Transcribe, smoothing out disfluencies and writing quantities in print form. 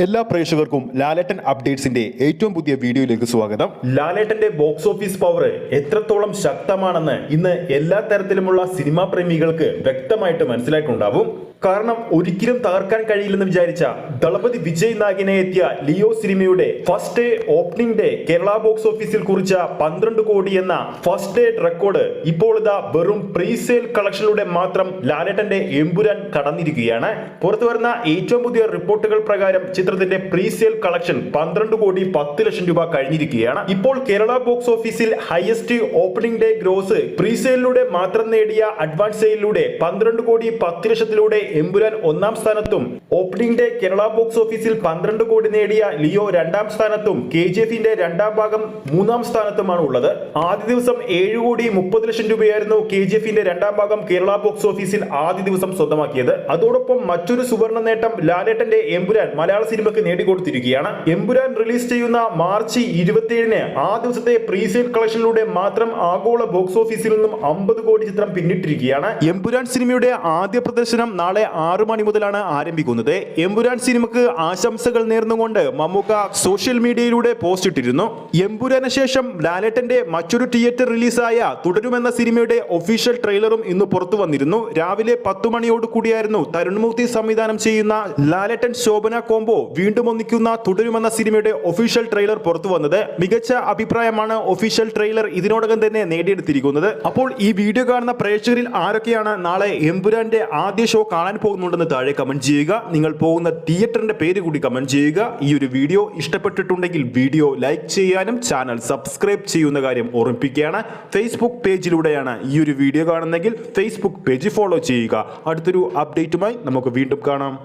എല്ലാ പ്രേക്ഷകർക്കും ലാലേട്ടൻ അപ്ഡേറ്റ്സിന്റെ ഏറ്റവും പുതിയ വീഡിയോയിലേക്ക് സ്വാഗതം. ലാലേട്ടന്റെ ബോക്സ് ഓഫീസ് പവർ എത്രത്തോളം ശക്തമാണെന്ന് ഇന്ന് എല്ലാ തരത്തിലുമുള്ള സിനിമാ പ്രേമികൾക്ക് വ്യക്തമായിട്ട് മനസ്സിലായിട്ടുണ്ടാവും. കാരണം ഒരിക്കലും തകർക്കാൻ കഴിയില്ലെന്ന് വിചാരിച്ച ദളപതി വിജയ് നായകനെ എത്തിയ ലിയോ സിനിമയുടെ first day opening day Kerala box ഓഫീസിൽ കുറിച്ച 12 കോടി എന്ന ഫസ്റ്റ് ഡേ റെക്കോർഡ് ഇപ്പോൾ ഇതാ വെറും പ്രീസെയിൽ കളക്ഷനിലൂടെ മാത്രം ലാലേട്ടന്റെ എമ്പുരാൻ കടന്നിരിക്കുകയാണ്. പുറത്തു വരുന്ന ഏറ്റവും പുതിയ റിപ്പോർട്ടുകൾ പ്രകാരം ചിത്രത്തിന്റെ പ്രീസെയിൽ കളക്ഷൻ 12 കോടി 10 ലക്ഷം രൂപ കഴിഞ്ഞിരിക്കുകയാണ്. ഇപ്പോൾ കേരള ബോക്സ് ഓഫീസിൽ ഹയസ്റ്റ് ഓപ്പണിംഗ് ഡേ ഗ്രോസ് പ്രീസെയിലൂടെ മാത്രം നേടിയ അഡ്വാൻസ് സെയിലിലൂടെ 12 കോടി 10 ലക്ഷത്തിലൂടെ എമ്പുരാൻ ഒന്നാം സ്ഥാനത്തും ഓപ്പണിംഗ് ഡേ കേരള ബോക്സ് ഓഫീസിൽ 12 കോടി നേടിയ ലിയോ രണ്ടാം സ്ഥാനത്തും KGFന്റെ രണ്ടാം ഭാഗം മൂന്നാം സ്ഥാനത്തുമാണ് ഉള്ളത്. ആദ്യ ദിവസം 7 കോടി 30 ലക്ഷം രൂപയായിരുന്നു KGFന്റെ രണ്ടാം ഭാഗം കേരള ബോക്സ് ഓഫീസിൽ ആദ്യ ദിവസം സ്വന്തമാക്കിയത്. അതോടൊപ്പം മറ്റൊരു സുവർണ നേട്ടം ലാലേട്ടന്റെ എമ്പുരാൻ മലയാള സിനിമയ്ക്ക് നേടിക്കൊടുത്തിരിക്കുകയാണ്. എമ്പുരാൻ റിലീസ് ചെയ്യുന്ന മാർച്ച് 27-ന് ആ ദിവസത്തെ പ്രീസെയിൽ കളക്ഷനിലൂടെ മാത്രം ആഗോള ബോക്സ് ഓഫീസിൽ നിന്നും 50 കോടി ചിത്രം പിന്നിട്ടിരിക്കുകയാണ്. എമ്പുരാൻ സിനിമയുടെ ആദ്യ പ്രദർശനം നാളെ 6 മണി മുതലാണ് ആരംഭിക്കുന്നത്. എമ്പുരാൻ സിനിമക്ക് ആശംസകൾ നേർന്നുകൊണ്ട് മമ്മൂക്ക സോഷ്യൽ മീഡിയയിലൂടെ പോസ്റ്റ് ഇട്ടിരുന്നു. എമ്പുരാന് ശേഷം ലാലേട്ടന്റെ മറ്റൊരു തിയേറ്റർ റിലീസായ തുടരുമെന്ന സിനിമയുടെ ഒഫീഷ്യൽ ട്രെയിലറും ഇന്ന് പുറത്തു വന്നിരുന്നു. രാവിലെ 10 മണിയോട് കൂടിയായിരുന്നു തരുൺമൂർത്തി സംവിധാനം ചെയ്യുന്ന ലാലേട്ടൻ ശോഭന കോംബോ വീണ്ടും ഒന്നിക്കുന്ന തുടരുമെന്ന സിനിമയുടെ ഒഫീഷ്യൽ ട്രെയിലർ പുറത്തു വന്നത്. മികച്ച അഭിപ്രായമാണ് ഒഫീഷ്യൽ ട്രെയിലർ ഇതിനോടകം തന്നെ നേടിയെടുത്തിരിക്കുന്നത്. അപ്പോൾ ഈ വീഡിയോ കാണുന്ന പ്രേക്ഷകരിൽ ആരൊക്കെയാണ് നാളെ എമ്പുരാന്റെ ആദ്യ ഷോ കാണാൻ പോകുന്നുണ്ടെന്ന് താഴെ കമന്റ് ചെയ്യുക. നിങ്ങൾ പോകുന്ന തിയേറ്ററിന്റെ പേര് കൂടി കമന്റ് ചെയ്യുക. ഈ ഒരു വീഡിയോ ഇഷ്ടപ്പെട്ടിട്ടുണ്ടെങ്കിൽ വീഡിയോ ലൈക്ക് ചെയ്യാനും ചാനൽ സബ്സ്ക്രൈബ് ചെയ്യുന്ന കാര്യം ഓർമ്മിപ്പിക്കുകയാണ്. ഫേസ്ബുക്ക് പേജിലൂടെയാണ് ഈ ഒരു വീഡിയോ കാണുന്നെങ്കിൽ ഫേസ്ബുക്ക് പേജ് ഫോളോ ചെയ്യുക. അടുത്തൊരു അപ്ഡേറ്റുമായി നമുക്ക് വീണ്ടും കാണാം.